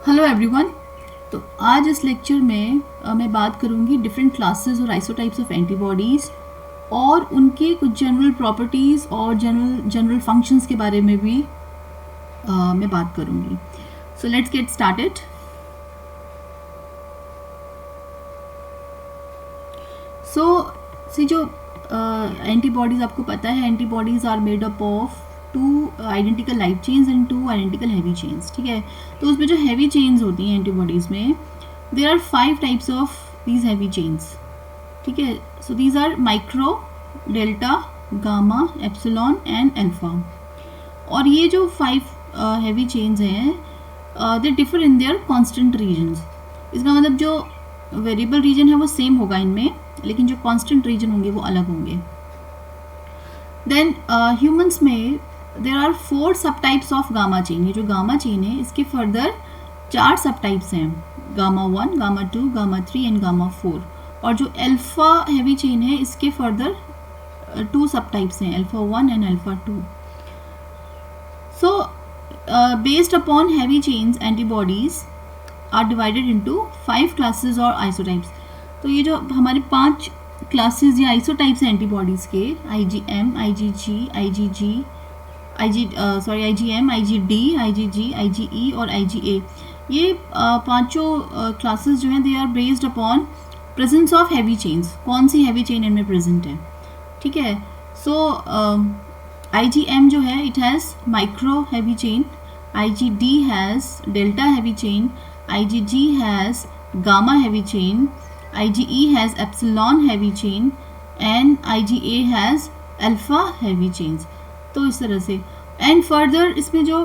Hello everyone. तो आज इस लेक्चर में मैं बात करूंगी डिफरेंट क्लासेस और आइसोटाइप्स ऑफ एंटीबॉडीज़ और उनके कुछ जनरल प्रॉपर्टीज़ और जनरल फंक्शंस के बारे में भी मैं बात करूंगी। So let's get started. जो एंटीबॉडीज़ आपको पता है, antibodies are made up of two identical light chains and two identical heavy chains. ठीक है, तो उसमें जो हैवी चेन्स होती हैं एंटीबॉडीज़ में, there are 5 types of these heavy chains. ठीक है, so these are micro, delta, gamma, epsilon and alpha. और ये जो 5 हैवी चेन्स हैं they differ in their constant regions. इसका मतलब जो वेरिएबल रीजन है वो सेम होगा इनमें, लेकिन जो कांस्टेंट रीजन होंगे वो अलग होंगे। देन ह्यूमंस में देर आर 4 सब टाइप्स ऑफ गामा चेन। ये जो गामा चेन है इसके फर्दर 4 सब टाइप्स हैं, gamma 1, gamma 2, gamma 3 and gamma 4। और जो अल्फा हैवी चेन है इसके फर्दर 2 सब टाइप्स हैं, alpha 1 and alpha 2। So based upon heavy chains antibodies are divided into 5 classes और आइसोटाइप्स। तो ये जो हमारे 5 क्लासेस या आइसोटाइप्स हैं एंटीबॉडीज़ के, IgM, IgG, IgM, IgD, IgG, IgE और IgA, ये पांचों क्लासेस जो हैं they are based upon presence of heavy chains. कौन सी हैवी चेन इनमें प्रेजेंट है। ठीक है, सो IgM जो है it has micro heavy chain, IgD has delta heavy chain, IgG has gamma heavy chain, IgE has epsilon heavy chain and IgA has alpha heavy chains। तो इस तरह से एंड फर्दर इसमें जो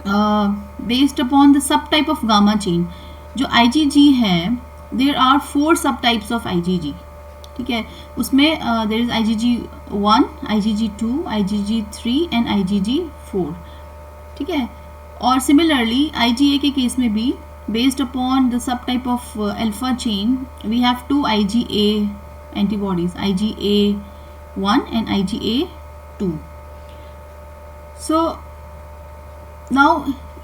based upon the sub type of gamma chain जो IgG है, there are 4 सब types of IgG। ठीक है, उसमें there is IgG1, IgG2, IgG3 and IgG4। ठीक है, और सिमिलरली IgA के केस में भी based upon the subtype of alpha chain we have 2 IgA antibodies, IgA1 and IgA2। so now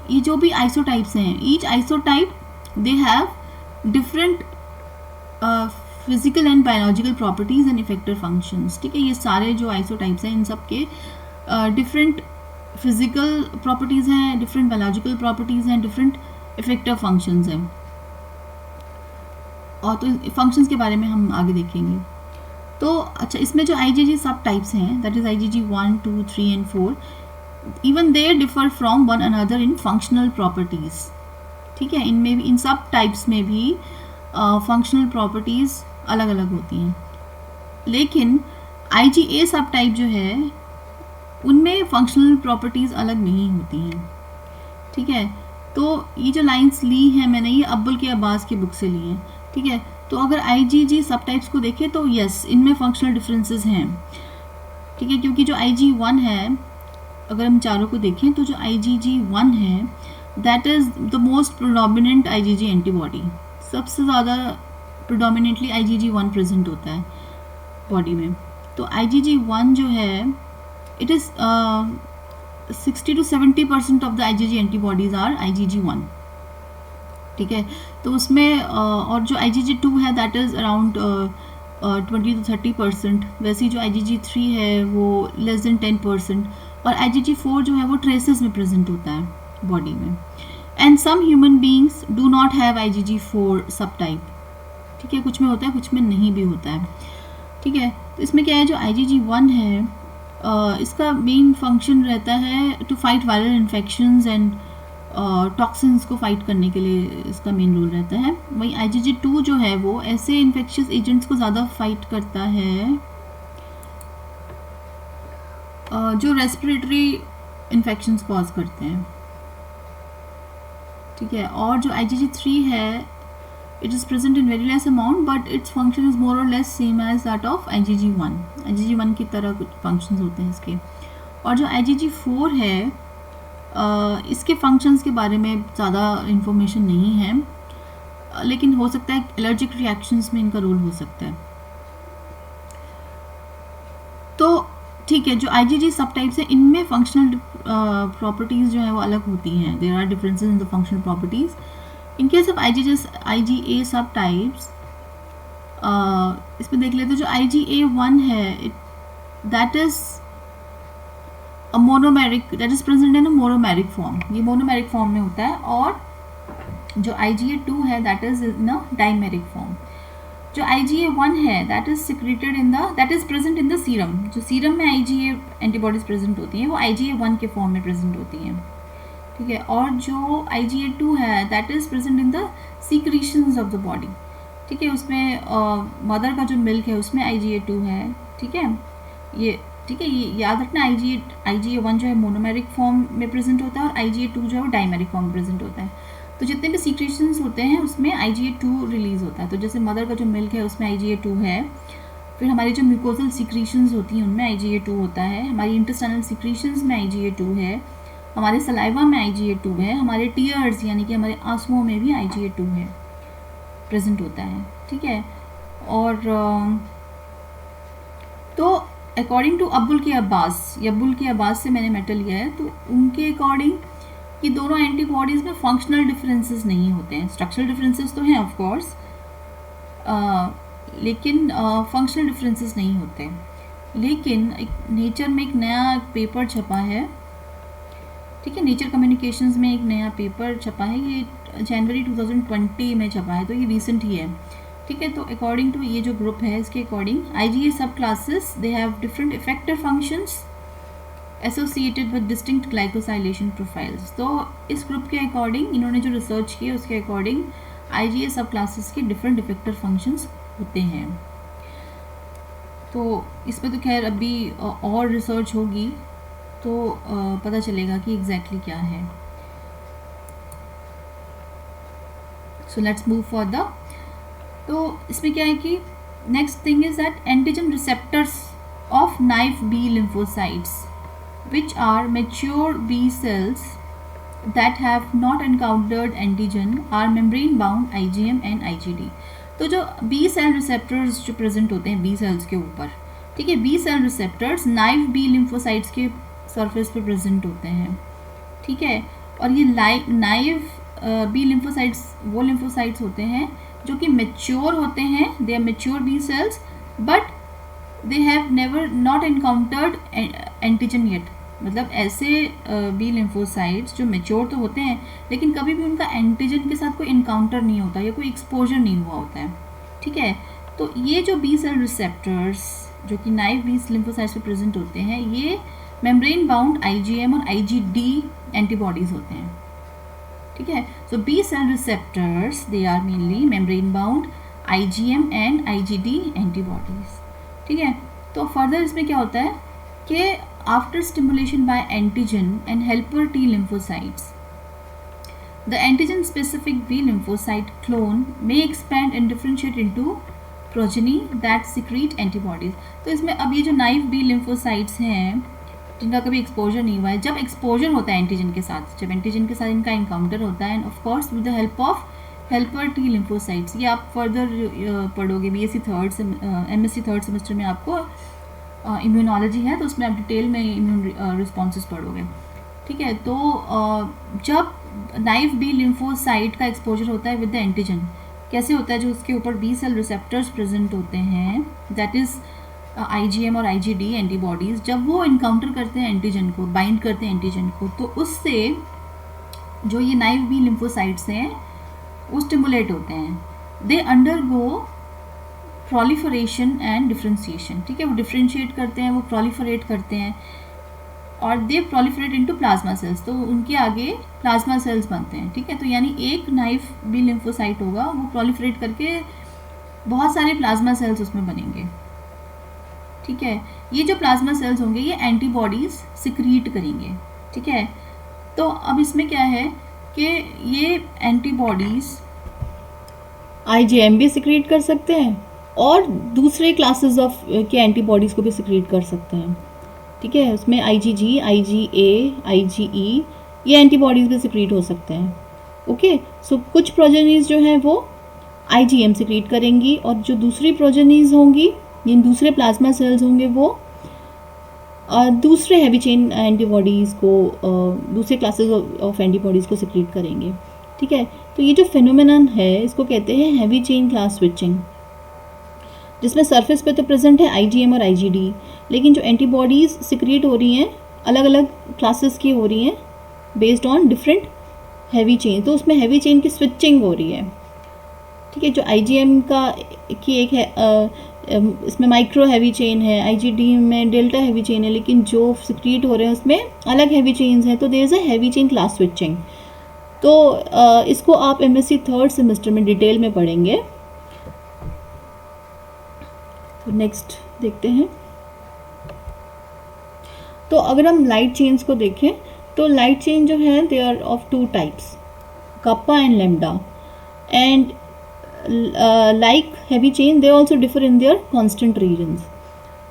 ये जो भी isotypes हैं, each isotype they have different physical and biological properties and effector functions। ठीक है, ये सारे जो isotypes हैं इन सब के different physical properties हैं, different biological properties हैं, different इफेक्टिव फंक्शंस हैं। और तो फंक्शंस के बारे में हम आगे देखेंगे। तो अच्छा, इसमें जो IgG सब टाइप्स हैं, that is IgG 1, 2, 3 and 4, even they differ from one another in functional properties. ठीक है, इनमें भी, इन सब टाइप्स में भी फंक्शनल प्रॉपर्टीज़ अलग अलग होती हैं। लेकिन IgA सब टाइप जो है उनमें फंक्शनल प्रॉपर्टीज़ अलग नहीं होती हैं। ठीक है, तो ये जो लाइंस ली हैं मैंने, ये अब्बुल के अब्बास की बुक से ली हैं। ठीक है, तो अगर IgG सब टाइप्स को देखें तो यस, इनमें फंक्शनल डिफरेंसेस हैं। ठीक है, क्योंकि जो IG1 है, अगर हम चारों को देखें तो जो IgG1 है that is the most predominant IgG antibody. सबसे ज़्यादा प्रोडोमिनेटली IgG1 प्रेजेंट होता है बॉडी में। तो IgG1 जो है it is 60 to 70% of the IgG antibodies are IgG1। ठीक है, तो उसमें और जो IgG2 है दैट इज़ अराउंड 20 to 30%। वैसे ही जो IgG3 है वो लेस देन 10%। और IgG4 जो है वो ट्रेसेस में प्रेजेंट होता है बॉडी में। And some human beings do not have IgG4 sub type. ठीक है, कुछ में होता है, कुछ में नहीं भी होता है। ठीक है, तो इसमें क्या है, जो IgG1 है इसका मेन फंक्शन रहता है to fight viral infections and toxins को फाइट करने के लिए इसका मेन रोल रहता है। वहीं IgG2 जो है वो ऐसे इन्फेक्शियस एजेंट्स को ज़्यादा फाइट करता है जो रेस्पिरेटरी इन्फेक्शंस कॉज करते हैं। ठीक है, और जो IgG3 है it is present in very less amount but its function is more or less same as that of IgG1। IgG1 की तरह कुछ functions होते हैं इसके। और जो IgG4 है इसके functions के बारे में ज़्यादा information नहीं है, लेकिन हो सकता है allergic reactions में इनका रोल हो सकता है। तो ठीक है, जो IgG सब टाइप्स है इनमें फंक्शनल प्रॉपर्टीज जो है वो अलग होती हैं. There are differences in the functional properties. In case of IgA sub types, इसमें देख लेते हैं. जो IgA1 है that is a monomeric, that is present in a monomeric form. ये मोनोमेरिक फॉर्म में होता है. और जो IgA2 है that is in a dimeric form. जो IgA1 है that is secreted in the, that is present in the serum. जो सीरम में IgA एंटीबॉडीज प्रेजेंट होती हैं वो IgA1 के फॉर्म में प्रेजेंट होती हैं. ठीक है. और जो IgA2 है that is present in the secretions of the body. ठीक है. उसमें मदर का जो मिल्क है उसमें IgA2 है. ठीक है. ये ठीक है, ये याद रखना. IgA1 जो है मोनोमेरिक फॉर्म में प्रेजेंट होता है और IgA2 जो है वो डाइमेरिक फॉर्म में प्रेजेंट होता है. तो जितने भी सीक्रेशंस होते हैं उसमें IgA2 रिलीज होता है. तो जैसे मदर का जो मिल्क है उसमें IgA2 है. फिर हमारी जो म्यूकोजल सीक्रेशंस होती हैं उनमें IgA2 होता है. हमारी इंटेस्टाइनल सीक्रेशंस में IgA2 है. हमारे सलाइवा में IgA2 है. हमारे टीयर्स यानी कि हमारे आंसुओं में भी IgA2 है प्रेजेंट होता है. ठीक है. और तो अकॉर्डिंग टू अब्बुल के अब्बास से मैंने मेटल लिया है. तो उनके अकॉर्डिंग कि दोनों एंटीबॉडीज़ में फंक्शनल डिफरेंसेस नहीं होते हैं. स्ट्रक्चरल डिफरेंसेस तो हैं ऑफ कोर्स, लेकिन फंक्शनल डिफरेंसेस नहीं होते. लेकिन नेचर में एक नया पेपर छपा है. ठीक है. नेचर कम्युनिकेशंस में एक नया पेपर छपा है. ये जनवरी 2020 में छपा है, तो ये रिसेंट ही है. ठीक है. तो अकॉर्डिंग टू ये जो ग्रुप है इसके अकॉर्डिंग IgA सब classes they have different effective functions associated with distinct glycosylation profiles. तो इस ग्रुप के अकॉर्डिंग इन्होंने जो रिसर्च की है उसके अकॉर्डिंग IgA सब क्लासेस के डिफरेंट इफेक्टर फंक्शंस होते हैं. तो इसमें तो खैर अभी और रिसर्च होगी तो पता चलेगा कि एग्जैक्टली क्या है. So let's move further. तो इसमें क्या है कि next thing is that antigen receptors of naive B lymphocytes which are mature B cells that have not encountered antigen are membrane bound IgM and IgD. तो जो B cell receptors जो present होते हैं B cells के ऊपर, ठीक है, B cell receptors knife B lymphocytes के सरफेस पे प्रेजेंट होते हैं. ठीक है. और ये नाइफ B lymphocytes वो lymphocytes होते हैं जो कि मेच्योर होते हैं. They are mature B cells but they have never not encountered antigen yet. मतलब ऐसे बी लिम्फोसाइट्स जो मेच्योर तो होते हैं लेकिन कभी भी उनका एंटीजन के साथ कोई इनकाउंटर नहीं होता या कोई एक्सपोजर नहीं हुआ होता है. ठीक है. तो ये जो बी सेल रिसेप्टर्स जो कि नाइफ बी लिम्फोसाइट्स पे प्रेजेंट होते हैं ये मेम्ब्रेन बाउंड IgM और IgD एंटीबॉडीज होते हैं. ठीक है. So B cell receptors they are mainly membrane bound IgM and IgD antibodies. ठीक है. तो फर्दर इसमें क्या होता है कि after stimulation by antigen and helper T lymphocytes, the antigen specific B lymphocyte clone may expand and differentiate into progeny that secrete antibodies. तो इसमें अब ये जो नाइफ B lymphocytes हैं जिनका कभी एक्सपोजर नहीं हुआ है, जब एक्सपोजर होता है एंटीजन के साथ, जब एंटीजन के साथ इनका इनकाउंटर होता है end of course with the help of helper T lymphocytes. ये आप फर्दर पढ़ोगे MSc थर्ड सेमेस्टर में आपको इम्यूनोलॉजी है तो उसमें आप डिटेल में इम्यून रिस्पॉन्सेस पढ़ोगे. ठीक है. तो जब नाइफ B lymphocyte का एक्सपोजर होता है विद द एंटीजन, कैसे होता है, जो उसके ऊपर B सेल रिसेप्टर्स प्रेजेंट होते हैं दैट इज़ IgM और IgD एंटीबॉडीज़, जब वो इनकाउंटर करते हैं एंटीजन को, बाइंड करते हैं एंटीजन को, तो उससे जो ये नाइफ B lymphocytes हैं वो स्टिमुलेट होते हैं. They undergo proliferation and differentiation. ठीक है. वो डिफ्रेंशिएट करते हैं, वो प्रोलिफरेट करते हैं और दे प्रोलिफरेट इनटू प्लाज्मा सेल्स. तो उनके आगे प्लाज्मा सेल्स बनते हैं. ठीक है. तो यानी एक नाइफ B lymphocyte होगा वो प्रोलिफरेट करके बहुत सारे प्लाज्मा सेल्स उसमें बनेंगे. ठीक है. ये जो प्लाज्मा सेल्स होंगे ये एंटीबॉडीज सिक्रीट करेंगे. ठीक है. तो अब इसमें क्या है कि ये एंटीबॉडीज IgM भी सिक्रीट कर सकते हैं और दूसरे क्लासेस ऑफ के एंटीबॉडीज़ को भी सिक्रीट कर सकते हैं. ठीक है. उसमें IgG, IgA, IgE ये एंटीबॉडीज़ भी सिक्रीट हो सकते हैं. ओके. सो कुछ प्रोजेनीज जो हैं वो IgM सिक्रीट करेंगी और जो दूसरी प्रोजेनीज होंगी, जिन दूसरे प्लाज्मा सेल्स होंगे वो दूसरे हैवी चेन एंटीबॉडीज़ को दूसरे क्लासेस ऑफ एंटीबॉडीज़ को सिक्रीट करेंगे। ठीक है, तो ये जो फिनोमेनन है इसको कहते हैं हैवी चेन क्लास स्विचिंग, जिसमें सरफेस पे तो प्रेजेंट है आईजीएम और आईजीडी, लेकिन जो एंटीबॉडीज़ सिक्रीट हो रही हैं अलग अलग क्लासेस की हो रही हैं based on different heavy chain, तो उसमें हैवी चेन की स्विचिंग हो रही है। ठीक है, जो आईजीएम का की एक है इसमें माइक्रो हैवी चेन है, आईजीडी में डेल्टा हैवी चेन है, लेकिन जो सिक्रीट हो रहे हैं उसमें अलग हैवी चेन्स हैं, तो there is a heavy chain class switching. तो इसको आप एमएससी थर्ड सेमेस्टर में डिटेल में पढ़ेंगे। तो नेक्स्ट देखते हैं। तो अगर हम लाइट चेन्स को देखें तो लाइट चेन जो है they are of two types, kappa and lambda, and like heavy chain they also differ in their constant regions।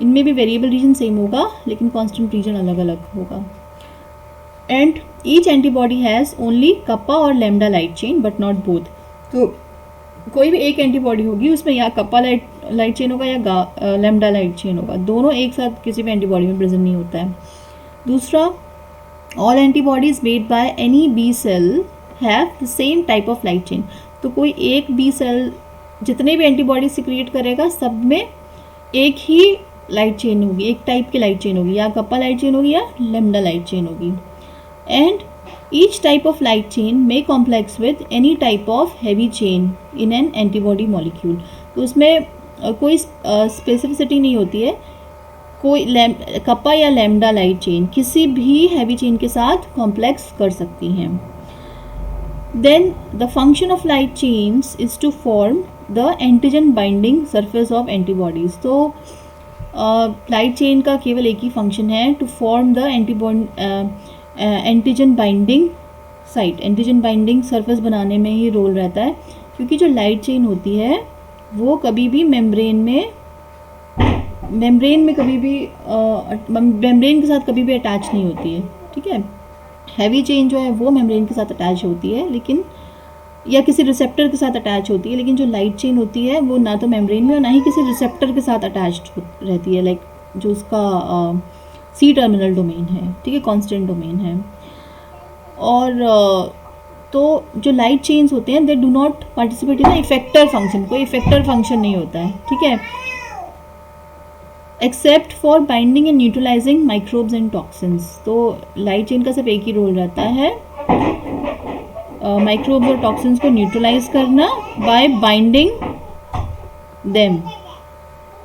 इनमें भी वेरिएबल रीजन सेम होगा लेकिन कांस्टेंट रीजन अलग अलग होगा। And each antibody has only kappa और lambda light chain but not both. तो कोई भी एक एंटीबॉडी होगी उसमें या कप्पा लाइट चेन होगा या लैम्डा लाइट चेन होगा, दोनों एक साथ किसी भी एंटीबॉडी में प्रेजेंट नहीं होता है। दूसरा, all antibodies made by any B cell have the same type of light chain. तो कोई एक बी सेल जितने भी एंटीबॉडी सिक्रिएट करेगा सब में एक ही लाइट चेन होगी, एक टाइप की लाइट चेन होगी, या कप्पा लाइट चेन होगी या लैम्डा लाइट चेन होगी। And each type of light chain may complex with any type of heavy chain in an antibody molecule. तो उसमें कोई स्पेसिफिसिटी नहीं होती है, कोई कप्पा या लैम्डा लाइट चेन किसी भी हैवी चेन के साथ कॉम्प्लेक्स कर सकती हैं। Then the function of light chains is to form the antigen binding surface of antibodies। तो लाइट चेन का केवल एक ही फंक्शन है, to form the antigen binding site, antigen binding surface बनाने में ही रोल रहता है, क्योंकि जो लाइट चेन होती है वो कभी भी मेम्ब्रेन कभी भी मेम्ब्रेन के साथ कभी भी अटैच नहीं होती है। ठीक है, हैवी चेन जो है वो मेम्ब्रेन के साथ अटैच होती है लेकिन, या किसी रिसेप्टर के साथ अटैच होती है, लेकिन जो लाइट चेन होती है वो ना तो मेम्ब्रेन में और ना ही किसी रिसेप्टर के साथ अटैच्ड रहती है, लाइक जो उसका सी टर्मिनल डोमेन है। ठीक है, कांस्टेंट डोमेन है। और तो जो लाइट चेन्स होते हैं they do not participate in effector function, कोई इफेक्टर फंक्शन नहीं होता है। ठीक है, except for binding and neutralising microbes and toxins. तो लाइट चेन का सिर्फ एक ही रोल रहता है, माइक्रोब्स और टॉक्सिन्स को न्यूट्रलाइज करना बाय बाइंडिंग देम।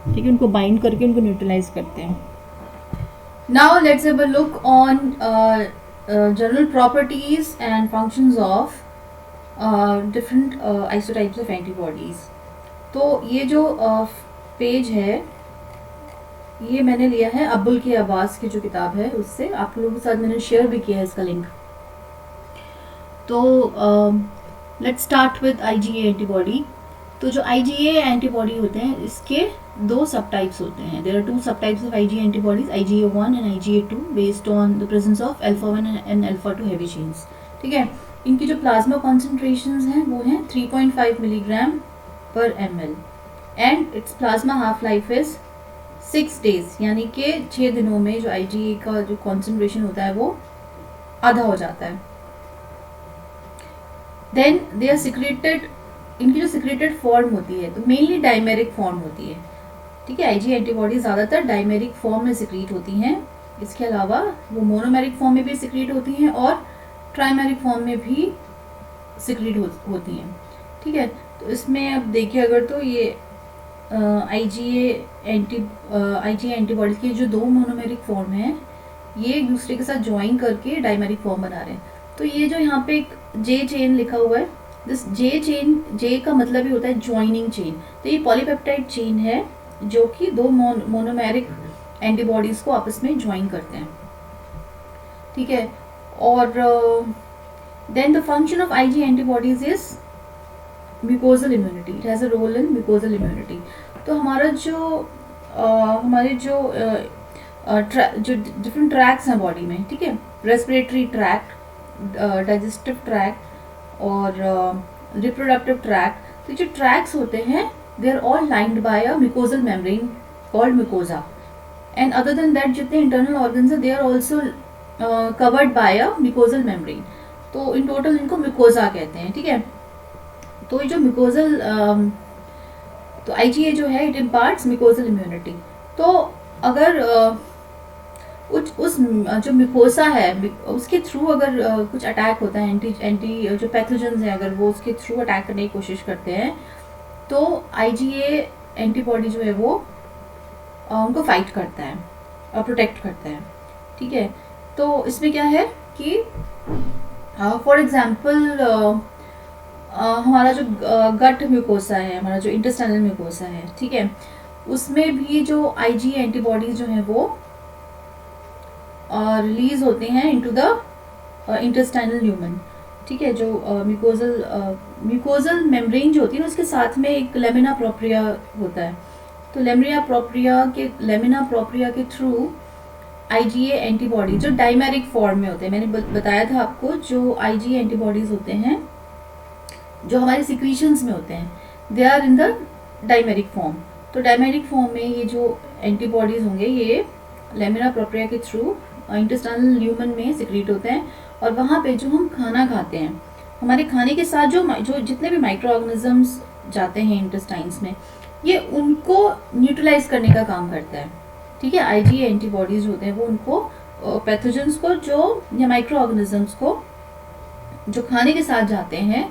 ठीक है, उनको बाइंड करके उनको न्यूट्रलाइज करते हैं। Now let's have a look on general properties and functions of different isotypes of antibodies. तो ये जो पेज है ये मैंने लिया है अब्बुल की आवाज़ की जो किताब है उससे, आप लोगों के साथ मैंने शेयर भी किया है इसका लिंक। तो let's start with IgA antibody. तो जो आईजीए एंटीबॉडी होते हैं इसके दो सब टाइप्स होते हैं। There are two subtypes of IgA antibodies, IgA1 and IgA2, based on the presence of α1 and α2 heavy chains. ठीक है, इनकी जो प्लाज्मा कॉन्सेंट्रेशंस हैं वो हैं 3.5 मिलीग्राम पर ml and it's plasma half life is 6 days, यानी कि 6 दिनों में जो IgA का जो कॉन्सेंट्रेशन होता है वो आधा हो जाता है। देन दे आर सिक्रेटेड, इनकी जो सिक्रेटेड फॉर्म होती है तो मेनली डाइमेरिक फॉर्म होती है। ठीक है, IgA एंटीबॉडी ज़्यादातर डाइमेरिक फॉर्म में सिक्रीट होती हैं, इसके अलावा वो मोनोमेरिक फॉर्म में भी सिक्रीट होती हैं और ट्राइमेरिक फॉर्म में भी सिक्रीट होती हैं। ठीक है, तो इसमें अब देखिए अगर तो ये IgA एंटीबॉडीज की जो दो मोनोमेरिक फॉर्म हैं ये एक दूसरे के साथ ज्वाइन करके डाइमेरिक फॉर्म बना रहे हैं। तो ये जो यहाँ पे एक J चेन लिखा हुआ है, दिस J चेन, J का मतलब ही होता है ज्वाइनिंग चेन। तो ये पॉलीपेप्टाइड चेन है जो कि दो मोनोमेरिक एंटीबॉडीज को आपस में ज्वाइन करते हैं। ठीक है, और then the function of IgA antibodies is mucosal immunity, it has a role in mucosal immunity. तो हमारे जो डिफरेंट ट्रैक्स हैं बॉडी में, ठीक है, रेस्पिरेटरी ट्रैक्ट, डाइजेस्टिव ट्रैक्ट और रिप्रोडक्टिव ट्रैक्ट। तो जो ट्रैक्स होते हैं they are all lined by a mucosal membrane called mucosa and other than that जितने इंटरनल ऑर्गन्स है they are also covered by a mucosal membrane. तो in total इनको mucosa कहते हैं. ठीक है, तो ये जो म्यूकोजल तो IgA जो है इट इम्पार्ट्स म्यूकोजल इम्यूनिटी. तो अगर उस जो म्यूकोसा है उसके थ्रू अगर कुछ अटैक होता है, एंटी जो पैथोजेंस हैं अगर वो उसके थ्रू अटैक करने की कोशिश करते हैं, तो IgA एंटीबॉडी जो है वो उनको फाइट करता है और प्रोटेक्ट करता है. ठीक है, तो इसमें क्या है कि फॉर एग्जांपल हमारा जो गट म्यूकोसा है, हमारा जो इंटेस्टाइनल म्यूकोसा है, ठीक है, उसमें भी जो IgA एंटीबॉडीज जो हैं वो रिलीज होते हैं इनटू द इंटेस्टाइनल ल्यूमन. ठीक है, जो म्यूकोजल मेम्ब्रेन जो होती है ना उसके साथ में एक लेमिना प्रोप्रिया होता है. तो लेमिना प्रोप्रिया के थ्रू IgA एंटीबॉडी जो डाइमेरिक फॉर्म में होते हैं, मैंने बताया था आपको जो IgA एंटीबॉडीज होते हैं जो हमारे सिक्रीशंस में होते हैं they are in the dimeric form. तो डाइमेरिक फॉर्म में ये जो एंटीबॉडीज होंगे ये लेमिना प्रोप्रिया के थ्रू इंटेस्टाइनल ल्यूमन में सिक्रीट होते हैं. और वहाँ पे जो हम खाना खाते हैं, हमारे खाने के साथ जो जितने भी माइक्रो ऑर्गेनिजम्स जाते हैं इंटेस्टाइन्स में, ये उनको न्यूट्रलाइज करने का काम करता है. ठीक है, IgA एंटीबॉडीज होते हैं वो उनको पैथोजेंस को जो या माइक्रो ऑर्गेनिजम्स को जो खाने के साथ जाते हैं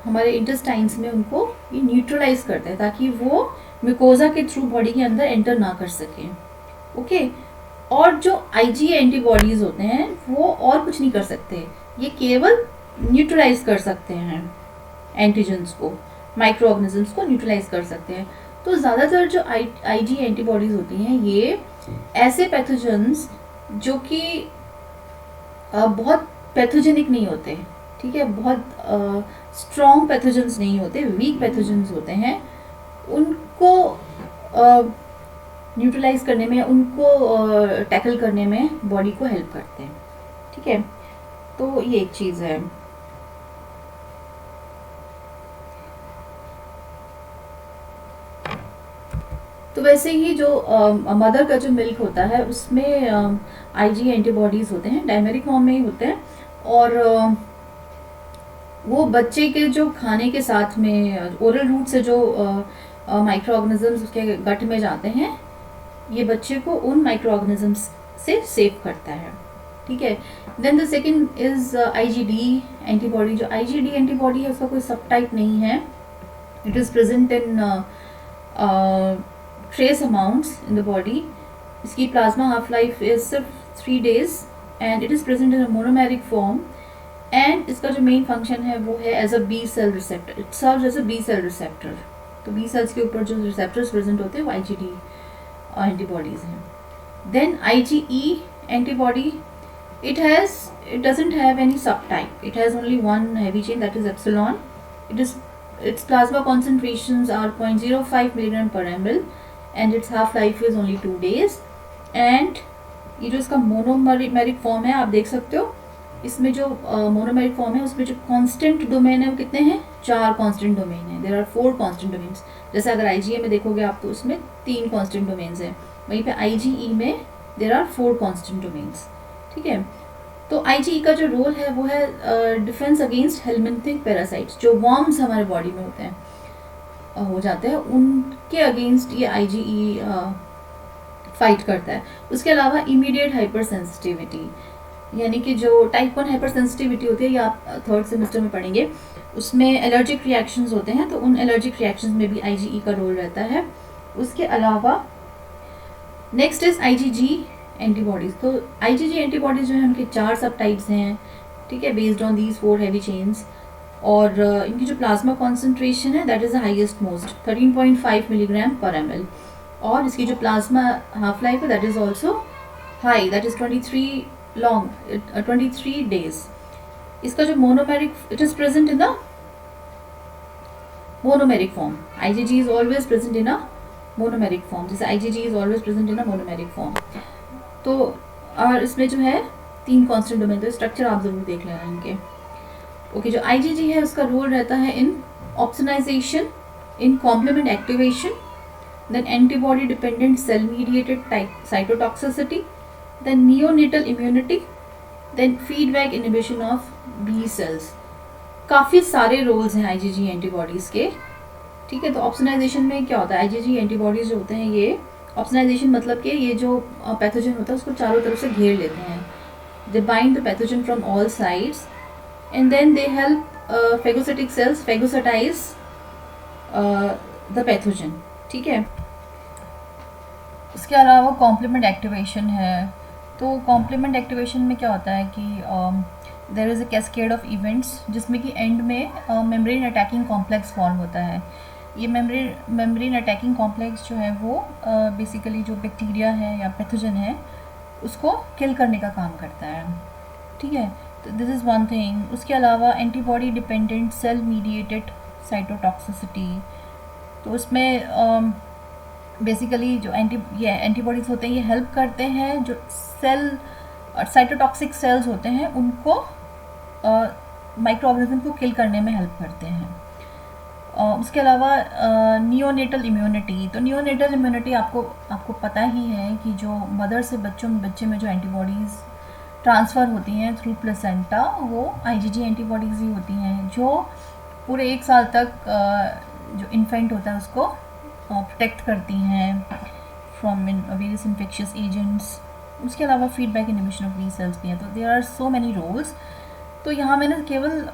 हमारे इंटेस्टाइन्स में, उनको ये न्यूट्रलाइज करता है ताकि वो म्यूकोजा के थ्रू बॉडी के अंदर एंटर ना कर सकें. ओके, और जो IgA एंटीबॉडीज होते हैं वो और कुछ नहीं कर सकते, ये केवल न्यूट्रलाइज कर सकते हैं एंटीजेंस को, माइक्रो ऑर्गेनिजम्स को न्यूट्रलाइज कर सकते हैं. तो ज़्यादातर जो IgA एंटीबॉडीज होती हैं ये ऐसे पैथोजेंस जो कि बहुत पैथोजेनिक नहीं होते, ठीक है, बहुत स्ट्रॉन्ग पैथोजेंस नहीं होते, वीक पैथोजेंस होते हैं, उनको न्यूट्रलाइज करने में, उनको टैकल करने में बॉडी को हेल्प करते हैं. ठीक है, तो ये एक चीज़ है. तो वैसे ही जो मदर का जो मिल्क होता है उसमें IgA एंटीबॉडीज होते हैं, डाइमेरिक फॉर्म में ही होते हैं. और वो बच्चे के जो खाने के साथ में ओरल रूट से जो माइक्रो ऑर्गेनिजम्स उसके गट में जाते हैं, ये बच्चे को उन माइक्रो ऑर्गेनिजम्स से सेव करता है. ठीक है, then the second is IgD antibody. जो IgD एंटीबॉडी है उसका कोई सब टाइप नहीं है. It is present in trace amounts in the body. इसकी प्लाज्मा हाफ लाइफ इज सिर्फ 3 days and it is present in a monomeric form. And इसका जो मेन फंक्शन है वो है as a B cell receptor. It serves as a B cell receptor. तो B cells के ऊपर जो रिसेप्टर्स प्रेजेंट होते हैं वो IgD एंटीबॉडीज हैं. Then IgE antibody, it doesn't have any subtype. It has only one heavy chain, that is epsilon. Its plasma concentrations are 0.05 milligram per ml and its half life is only 2 days. And ये जो इसका monomeric form है आप देख सकते हो, इसमें जो मोनोमेरिक फॉर्म है उसमें जो कांस्टेंट डोमेन है वो कितने हैं, 4 कांस्टेंट डोमेन है. There are 4 constant domains. जैसे अगर IgA में देखोगे आप तो उसमें 3 कांस्टेंट डोमेन्स हैं, वहीं पे IgE में देयर आर 4 कांस्टेंट डोमेन्स. ठीक है, तो IgE का जो रोल है वो है डिफेंस अगेंस्ट हेलमिंथिक पैरासाइट्स. जो वॉर्म्स हमारे बॉडी में होते हैं हो जाते हैं, उनके अगेंस्ट ये IgE फाइट करता है. उसके अलावा इमीडिएट हाइपर सेंसिटिविटी, यानी कि जो टाइप 1 हाइपर सेंसिटिविटी होती है, ये आप 3rd सेमेस्टर में पढ़ेंगे, उसमें एलर्जिक रिएक्शंस होते हैं, तो उन एलर्जिक रिएक्शंस में भी IgE का रोल रहता है. उसके अलावा नेक्स्ट इज IgG एंटीबॉडीज. तो IgG एंटीबॉडीज जो है उनके 4 सब टाइप्स हैं. ठीक है, based on these 4 heavy chains. और इनकी जो प्लाज्मा कॉन्सेंट्रेशन है that is the highest most 13.5 milligram पर ml. और इसकी जो प्लाज्मा हाफ लाइफ है that is also high, that is 23 days. इसका जो monomeric, it is present in the monomeric form. IgG is always present in a monomeric form, जैसे IgG is always present in a monomeric form. तो और इसमें जो है 3 constant domain. तो structure आप जरूर देख लेना इनके. ओके, जो IgG है उसका रोल रहता है in opsonization, in complement activation, then antibody dependent cell mediated cytotoxicity, then neonatal immunity, then feedback inhibition of B cells. काफ़ी सारे रोल्स हैं IgG एंटीबॉडीज़ के, ठीक है। तो ऑप्सनाइजेशन में क्या होता है, IgG एंटीबॉडीज जो होते हैं ये ऑप्सनाइजेशन मतलब कि ये जो पैथोजन होता है उसको चारों तरफ से घेर लेते हैं। They bind the pathogen from all sides and then they help phagocytic cells phagocytize the pathogen, ठीक है। उसके अलावा कॉम्प्लीमेंट एक्टिवेशन है। तो कॉम्प्लीमेंट एक्टिवेशन में क्या होता है कि there is a cascade of events जिसमें कि एंड में मेम्ब्रेन अटैकिंग कॉम्प्लेक्स फॉर्म होता है। ये मेम्ब्रेन अटैकिंग कॉम्प्लेक्स जो है वो बेसिकली जो बैक्टीरिया है या पैथोजन है उसको किल करने का काम करता है, ठीक है। तो दिस इज़ वन थिंग। उसके अलावा antibody dependent cell mediated cytotoxicity, तो उसमें बेसिकली जो एंटीबॉडीज़ होते हैं ये हेल्प करते हैं जो सेल साइटोटॉक्सिक सेल्स होते हैं उनको माइक्रो ऑर्गेनिज्म को किल करने में हेल्प करते हैं। उसके अलावा नियोनेटल इम्यूनिटी, तो नियोनेटल इम्यूनिटी आपको पता ही है कि जो मदर से बच्चे में जो एंटीबॉडीज़ ट्रांसफ़र होती हैं थ्रू प्लेसेंटा वो IgG एंटीबॉडीज़ ही होती हैं जो पूरे 1 साल तक जो इन्फेंट होता है उसको प्रोटेक्ट करती हैं फ्रॉम वेरियस इन्फेक्शियस एजेंट्स। उसके अलावा feedback inhibition of B cells भी हैं। तो there are so many roles. तो यहाँ मैंने केवल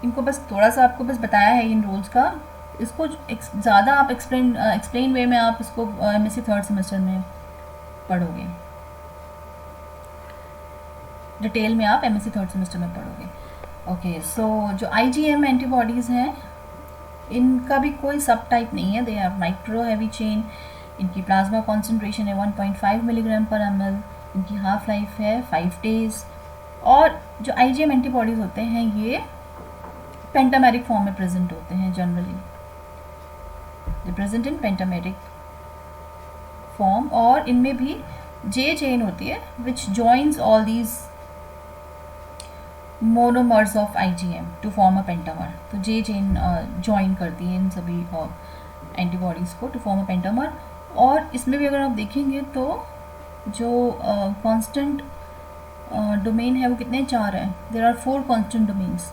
इनको बस थोड़ा सा आपको बस बताया है इन रोल्स का। इसको ज़्यादा आप एक्सप्लेन वे में आप इसको MSc 3rd सेमेस्टर में पढ़ोगे, डिटेल में आप MSc 3rd सेमेस्टर में पढ़ोगे। ओके, सो जो IgM एंटीबॉडीज़ हैं इनका भी कोई सब टाइप नहीं है। They have micro heavy chain, इनकी प्लाज्मा कॉन्सेंट्रेशन है 1.5 मिलीग्राम पर ml, इनकी हाफ लाइफ है 5 डेज़। और जो IgM एंटीबॉडीज़ होते हैं ये पेंटामेरिक फॉर्म में प्रेजेंट होते हैं generally, they present in pentameric form. और इनमें भी J चेन होती है which joins all these monomers of IgM to form a pentamer. तो J चेन जॉइन करती है इन सभी एंटीबॉडीज़ को टू फॉर्म अ पेंटामर। और इसमें भी अगर आप देखेंगे तो जो कांस्टेंट डोमेन है वो कितने 4 हैं। देयर आर 4 कांस्टेंट डोमेन्स,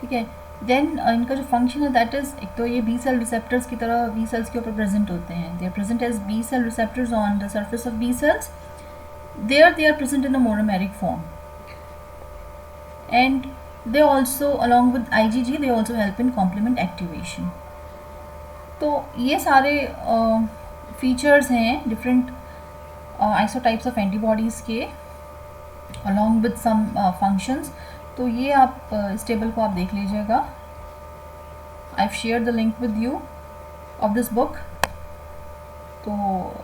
ठीक है। देन इनका जो फंक्शन है दैट इज़, एक तो ये बी सेल रिसेप्टर्स की तरह बी सेल्स के ऊपर प्रेजेंट होते हैं। They are present as B cell receptors on the surface of B cells. There they are present in a monomeric form, and they also, along with IgG, they also help in complement activation. तो ये सारे features हैं different isotypes of antibodies के along with some functions। तो ये आप इस table को आप देख लीजिएगा। I've shared the link with you of this book। तो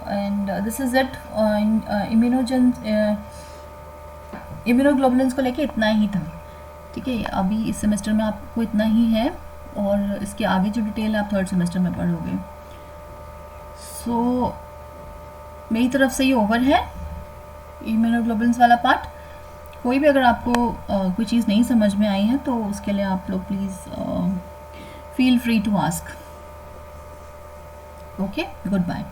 and this is it. Immunoglobulins को लेके इतना ही था, ठीक है। अभी इस सेमेस्टर में आपको इतना ही है और इसके आगे जो डिटेल है आप 3rd सेमेस्टर में पढ़ोगे। सो मेरी तरफ से ये ओवर है इम्यूनोग्लोबुलिन्स वाला पार्ट। कोई भी अगर आपको कोई चीज़ नहीं समझ में आई है तो उसके लिए आप लोग please feel free to ask. Okay, good bye.